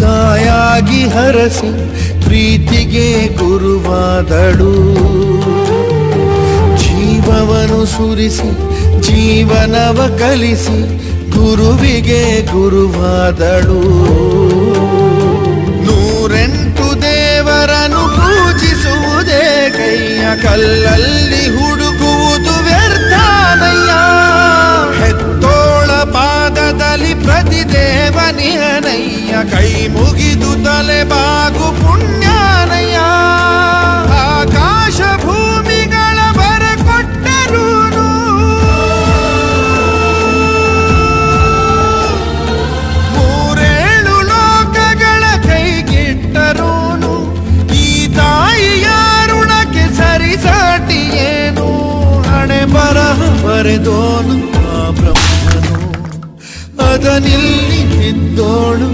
ತಾಯಾಗಿ ಹರಸಿ ಪ್ರೀತಿಗೆ ಗುರುವಾದಳು. ಜೀವವನ್ನು ಸುರಿಸಿ ಜೀವನವ ಕಲಿಸಿ ಗುರುವಿಗೆ ಗುರುವಾದಳು. 108 ದೇವರನ್ನು ಪೂಜಿಸುವುದೇ ಕೈಯ ಕಲ್ಲಲ್ಲಿ ಹುಡುಕುವುದು ವ್ಯರ್ಥಾನಯ್ಯ. ಹೆತ್ತೋಳ ಪಾದದಲ್ಲಿ ಪ್ರತಿದೇವನಿಯನಯ್ಯ, ಕೈ ಮುಗಿದು ತಲೆ ಬಾಗು ಪುಣ್ಯಾನಯ್ಯ. ಆಕಾಶ ಭೂಮಿಗಳ ಬರ ಕೊಟ್ಟರೂನು ಮೂರೇಳು ಲೋಕಗಳ ಕೈಗಿಟ್ಟರೂನು ಈ ತಾಯಿಯ ಋಣಕ್ಕೆ ಸರಿಸಾಟಿಯೇನು. ಹಣೆ ಬರಹ ಬರೆದೋನು ಆ ಬ್ರಹ್ಮನು, ಅದನಿಲ್ಲಿ ಇದ್ದೋಳು